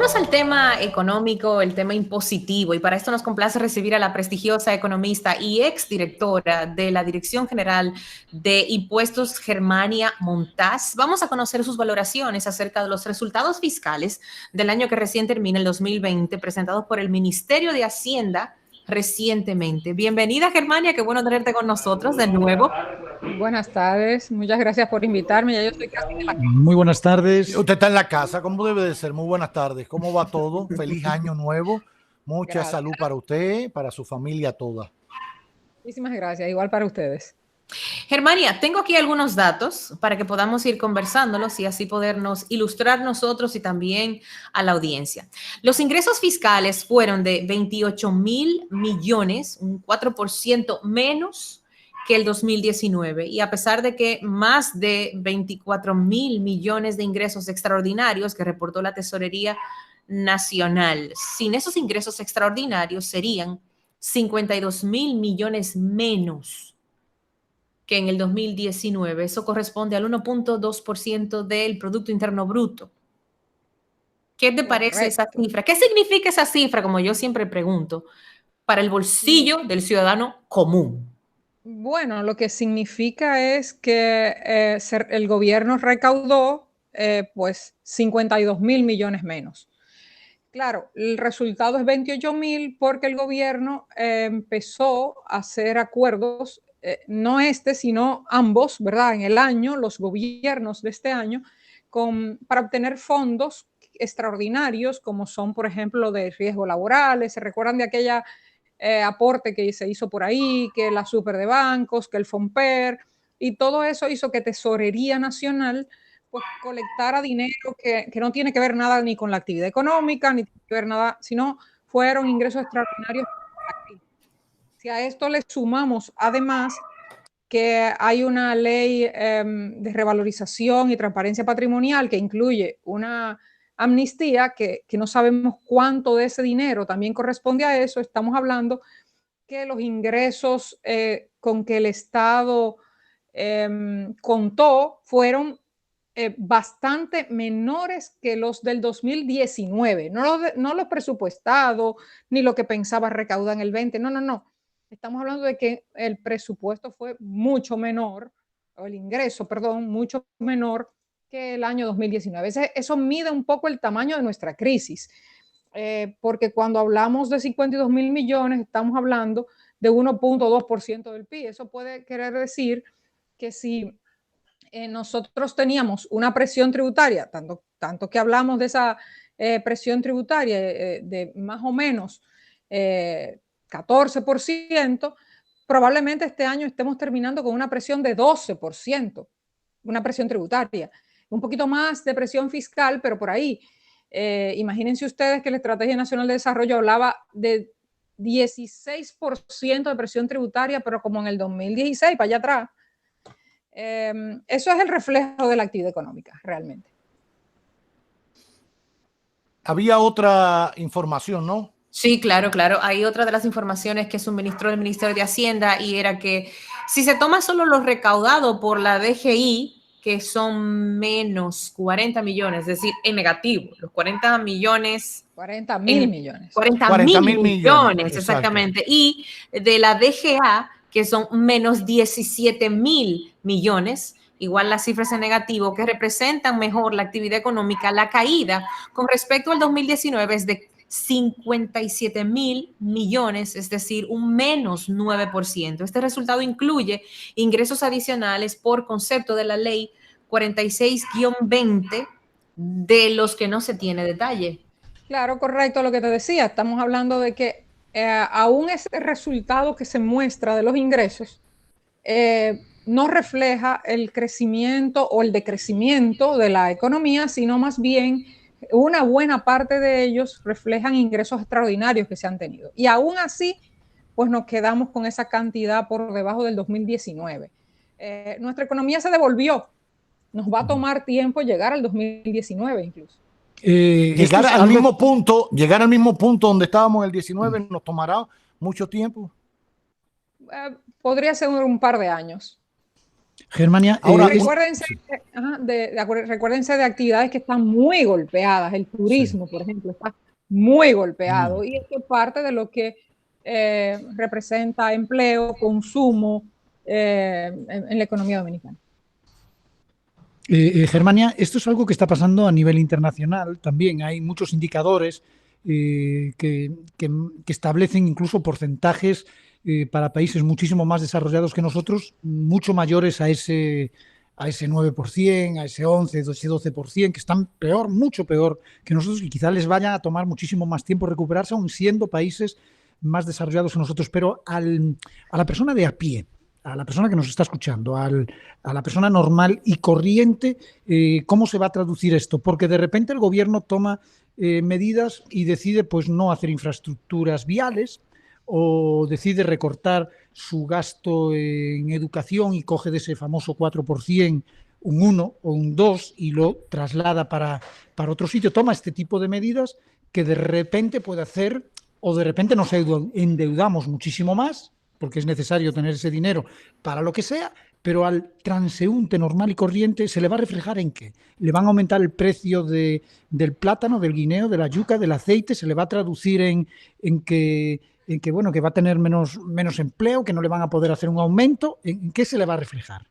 Vámonos al tema económico, el tema impositivo, y para esto nos complace recibir a la prestigiosa economista y exdirectora de la Dirección General de Impuestos, Germania Montaz. Vamos a conocer sus valoraciones acerca de los resultados fiscales del año que recién termina, el 2020, presentados por el Ministerio de Hacienda recientemente. Bienvenida, Germania, qué bueno tenerte con nosotros de nuevo. Buenas tardes, muchas gracias por invitarme. Ya yo estoy casi en la casa. Muy buenas tardes. Usted está en la casa, ¿cómo debe de ser? Muy buenas tardes. ¿Cómo va todo? Feliz año nuevo. Mucha Gracias. salud para usted, para su familia toda. Muchísimas gracias, igual para ustedes. Germania, tengo aquí algunos datos para que podamos ir conversándolos y así podernos ilustrar nosotros y también a la audiencia. Los ingresos fiscales fueron de 28,000 millones, un 4% menos que el 2019. Y a pesar de que más de 24,000 millones de ingresos extraordinarios que reportó la Tesorería Nacional, sin esos ingresos extraordinarios serían 52,000 millones menos que en el 2019. Eso corresponde al 1,2% del Producto Interno Bruto. ¿Qué te parece esa cifra? ¿Qué significa esa cifra, como yo siempre pregunto, para el bolsillo del ciudadano común? Bueno, lo que significa es que el gobierno recaudó pues 52,000 millones menos. Claro, el resultado es 28,000 porque el gobierno empezó a hacer acuerdos, no este, sino ambos, ¿verdad? En el año, los gobiernos de este año, para obtener fondos extraordinarios, como son, por ejemplo, de riesgos laborales. ¿Se recuerdan de aquella aporte que se hizo por ahí, que la super de bancos, que el FOMPER, y todo eso hizo que Tesorería Nacional pues colectara dinero que no tiene que ver nada ni con la actividad económica, ni tiene que ver nada, sino fueron ingresos extraordinarios. Si a esto le sumamos además que hay una ley de revalorización y transparencia patrimonial que incluye una amnistía que no sabemos cuánto de ese dinero también corresponde a eso, estamos hablando que los ingresos con que el Estado contó fueron bastante menores que los del 2019, no los presupuestados, ni lo que pensaba recaudar en el 20, no. Estamos hablando de que el presupuesto fue mucho menor, o el ingreso, perdón, mucho menor que el año 2019. Eso mide un poco el tamaño de nuestra crisis, porque cuando hablamos de 52,000 millones, estamos hablando de 1,2% del PIB. Eso puede querer decir que si nosotros teníamos una presión tributaria, tanto que hablamos de esa presión tributaria de más o menos 14%, probablemente este año estemos terminando con una presión de 12%, una presión tributaria. Un poquito más de presión fiscal, pero por ahí. Imagínense ustedes que la Estrategia Nacional de Desarrollo hablaba de 16% de presión tributaria, pero como en el 2016, para allá atrás. Eso es el reflejo de la actividad económica, realmente. Había otra información, ¿no? Sí, claro. Hay otra de las informaciones que suministró el Ministerio de Hacienda y era que si se toma solo lo recaudado por la DGI, que son menos 40 millones, es decir, en negativo, los 40 millones. 40,000 millones. 40,000 millones, exactamente. Y de la DGA, que son menos 17,000 millones, igual las cifras en negativo, que representan mejor la actividad económica, la caída con respecto al 2019 es de 57,000 millones, es decir, un menos 9%. Este resultado incluye ingresos adicionales por concepto de la ley 46-20, de los que no se tiene detalle. Claro, correcto lo que te decía. Estamos hablando de que aún ese resultado que se muestra de los ingresos no refleja el crecimiento o el decrecimiento de la economía, sino más bien una buena parte de ellos reflejan ingresos extraordinarios que se han tenido. Y aún así, pues nos quedamos con esa cantidad por debajo del 2019. Nuestra economía se devolvió. Nos va a tomar tiempo llegar al 2019 incluso. Llegar al mismo punto donde estábamos en el 19 nos tomará mucho tiempo. Podría ser un par de años. Germania, ahora recuérdense, recuérdense de actividades que están muy golpeadas. El turismo, por ejemplo, está muy golpeado y esto es parte de lo que representa empleo, consumo en la economía dominicana. Germania, esto es algo que está pasando a nivel internacional también. Hay muchos indicadores que establecen incluso porcentajes para países muchísimo más desarrollados que nosotros, mucho mayores a ese 9%, a ese 11, ese 12%, que están peor, mucho peor que nosotros, y quizá les vaya a tomar muchísimo más tiempo recuperarse, aun siendo países más desarrollados que nosotros. Pero a la persona de a pie, a la persona que nos está escuchando, a la persona normal y corriente, ¿cómo se va a traducir esto? Porque de repente el gobierno toma medidas y decide pues no hacer infraestructuras viales, o decide recortar su gasto en educación y coge de ese famoso 4% un 1 o un 2 y lo traslada para otro sitio. Toma este tipo de medidas que de repente puede hacer, o de repente nos endeudamos muchísimo más, porque es necesario tener ese dinero para lo que sea, pero al transeúnte normal y corriente se le va a reflejar en qué. Le van a aumentar el precio del plátano, del guineo, de la yuca, del aceite, se le va a traducir en que bueno, que va a tener menos empleo, que no le van a poder hacer un aumento. ¿En qué se le va a reflejar?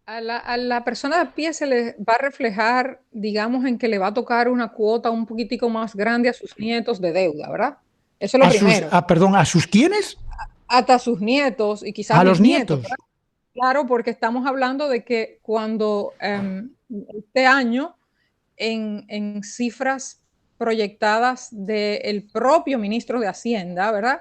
A la persona de a pie se le va a reflejar, digamos, en que le va a tocar una cuota un poquitico más grande a sus nietos de deuda, ¿verdad? Eso es lo primero. Perdón, ¿a sus quiénes? Hasta sus nietos y quizás a los nietos. ¿verdad? Claro, porque estamos hablando de que cuando este año, en cifras proyectadas del propio ministro de Hacienda, ¿verdad?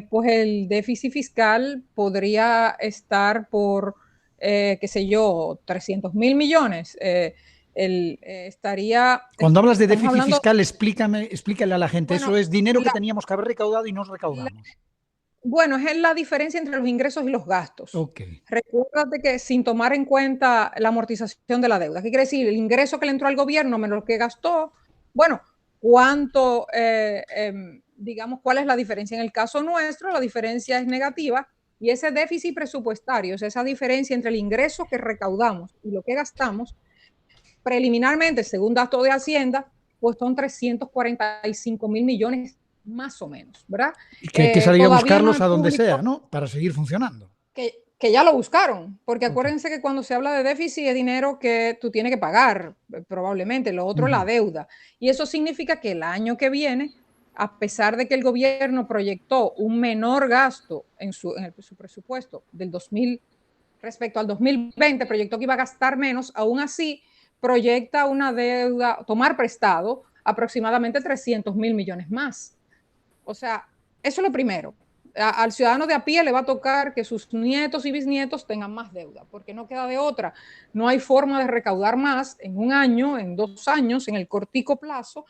Pues el déficit fiscal podría estar por, qué sé yo, 300,000 millones. Estaría... Cuando hablas de déficit fiscal, explícale a la gente. Bueno, eso es dinero que teníamos que haber recaudado y no recaudamos. Bueno, es la diferencia entre los ingresos y los gastos. Okay. Recuérdate que sin tomar en cuenta la amortización de la deuda, ¿qué quiere decir? El ingreso que le entró al gobierno menos lo que gastó. Bueno, ¿cuánto, digamos, cuál es la diferencia? En el caso nuestro, la diferencia es negativa y ese déficit presupuestario, o sea, esa diferencia entre el ingreso que recaudamos y lo que gastamos, preliminarmente, según datos de Hacienda, pues son 345,000 millones más o menos, ¿verdad? Que hay que salir a buscarlos a donde sea, ¿no? Para seguir funcionando. Que ya lo buscaron, porque acuérdense que cuando se habla de déficit es dinero que tú tienes que pagar, probablemente, lo otro es la deuda. Y eso significa que el año que viene, a pesar de que el gobierno proyectó un menor gasto en su presupuesto del 2000 respecto al 2020, proyectó que iba a gastar menos, aún así proyecta una deuda, tomar prestado aproximadamente 300,000 millones más. O sea, eso es lo primero. Al ciudadano de a pie le va a tocar que sus nietos y bisnietos tengan más deuda, porque no queda de otra. No hay forma de recaudar más en un año, en 2 años, en el cortico plazo,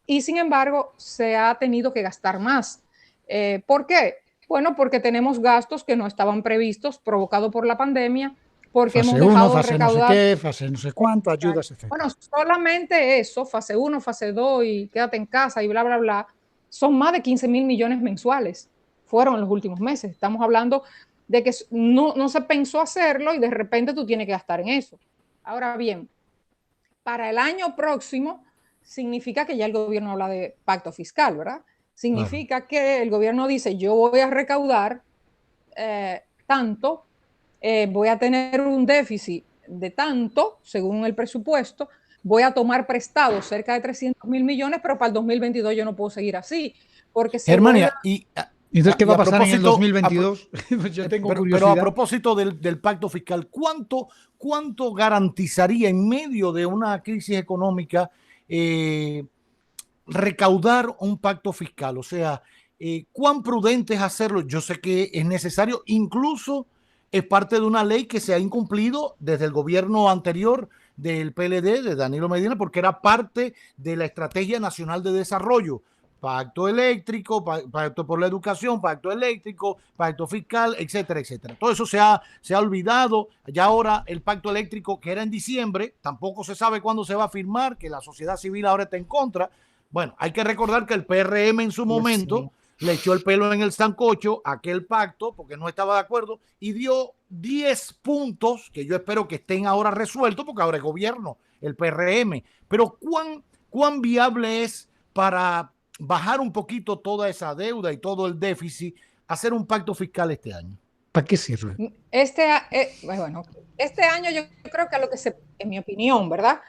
y sin embargo se ha tenido que gastar más. ¿Por qué? Bueno, porque tenemos gastos que no estaban previstos, provocados por la pandemia, porque fase hemos dejado 1, de recaudar. No sé qué, fase no sé cuánto, ayudas, etc. Bueno, solamente eso, fase 1, fase 2 y quédate en casa y bla, bla, bla, son más de 15,000 millones mensuales. Fueron en los últimos meses. Estamos hablando de que no se pensó hacerlo y de repente tú tienes que gastar en eso. Ahora bien, para el año próximo significa que ya el gobierno habla de pacto fiscal, ¿verdad? Significa que el gobierno dice, yo voy a recaudar tanto, voy a tener un déficit de tanto, según el presupuesto, voy a tomar prestado cerca de 300,000 millones, pero para el 2022 yo no puedo seguir así. Porque Germania, entonces, ¿qué va a pasar en el 2022? Yo tengo curiosidad. Pero a propósito del pacto fiscal, ¿cuánto garantizaría en medio de una crisis económica recaudar un pacto fiscal? O sea, ¿cuán prudente es hacerlo? Yo sé que es necesario, incluso es parte de una ley que se ha incumplido desde el gobierno anterior del PLD, de Danilo Medina, porque era parte de la Estrategia Nacional de Desarrollo. Pacto eléctrico, pacto por la educación, pacto eléctrico, pacto fiscal, etcétera, etcétera. Todo eso se ha olvidado. Ya ahora el pacto eléctrico, que era en diciembre, tampoco se sabe cuándo se va a firmar, que la sociedad civil ahora está en contra. Bueno, hay que recordar que el PRM en su momento le echó el pelo en el sancocho a aquel pacto porque no estaba de acuerdo y dio 10 puntos que yo espero que estén ahora resueltos porque ahora es gobierno, el PRM. Pero ¿cuán viable es para bajar un poquito toda esa deuda y todo el déficit, hacer un pacto fiscal este año? ¿Para qué sirve? Bueno, este año yo creo que en mi opinión, ¿verdad?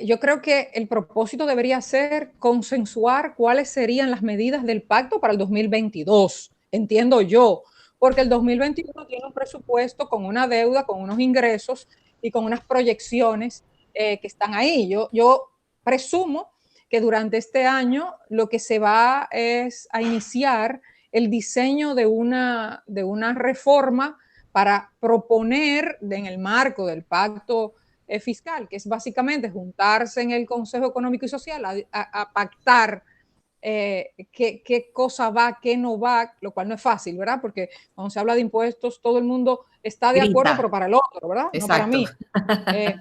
Yo creo que el propósito debería ser consensuar cuáles serían las medidas del pacto para el 2022, entiendo yo, porque el 2021 tiene un presupuesto con una deuda, con unos ingresos y con unas proyecciones que están ahí. Yo presumo que durante este año lo que se va es a iniciar el diseño de una reforma para proponer en el marco del pacto fiscal, que es básicamente juntarse en el Consejo Económico y Social a pactar qué cosa va, qué no va, lo cual no es fácil, ¿verdad? Porque cuando se habla de impuestos, todo el mundo está de acuerdo, pero para el otro, ¿verdad? Exacto. No para mí.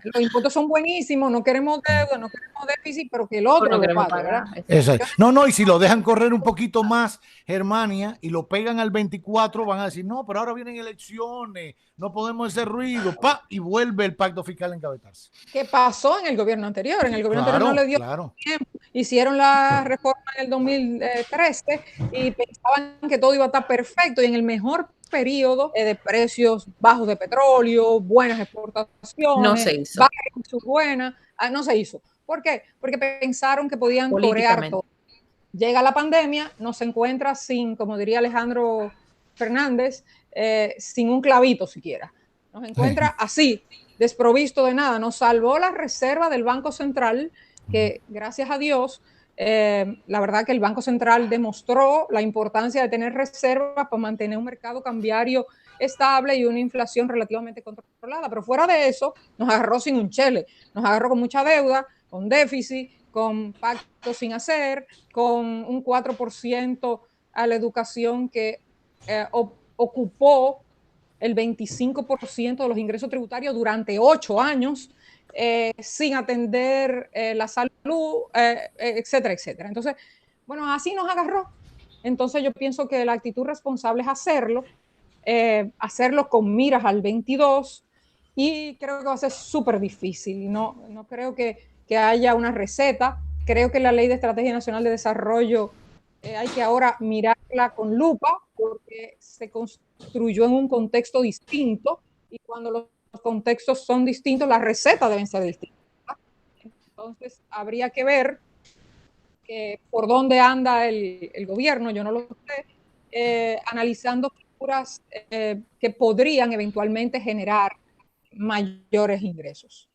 Los impuestos son buenísimos, no queremos deuda, no queremos déficit, pero que el otro lo pague, ¿verdad? Exacto. No, y si lo dejan correr un poquito más, Germania, y lo pegan al 24, van a decir, no, pero ahora vienen elecciones, no podemos hacer ruido, y vuelve el pacto fiscal a encabetarse. ¿Qué pasó en el gobierno anterior? En el gobierno anterior no le dio tiempo. Hicieron la reforma en el 2013 y pensaban que todo iba a estar perfecto y en el mejor periodo de precios bajos de petróleo, buenas exportaciones, no se hizo. No se hizo. ¿Por qué? Porque pensaron que podían corear todo. Llega la pandemia, nos encuentra sin, como diría Alejandro Fernández, sin un clavito siquiera. Nos encuentra así, desprovisto de nada. Nos salvó la reserva del Banco Central, que gracias a Dios, la verdad que el Banco Central demostró la importancia de tener reservas para mantener un mercado cambiario estable y una inflación relativamente controlada. Pero fuera de eso, nos agarró sin un chele, nos agarró con mucha deuda, con déficit, con pactos sin hacer, con un 4% a la educación que ocupó el 25% de los ingresos tributarios durante 8 años, sin atender la salud, etcétera, etcétera. Entonces, bueno, así nos agarró. Entonces yo pienso que la actitud responsable es hacerlo con miras al 22 y creo que va a ser súper difícil. No creo que haya una receta. Creo que la Ley de Estrategia Nacional de Desarrollo hay que ahora mirarla con lupa porque se construyó en un contexto distinto y cuando los contextos son distintos, las recetas deben ser distintas. Entonces, habría que ver por dónde anda el gobierno, yo no lo sé, analizando figuras que podrían eventualmente generar mayores ingresos.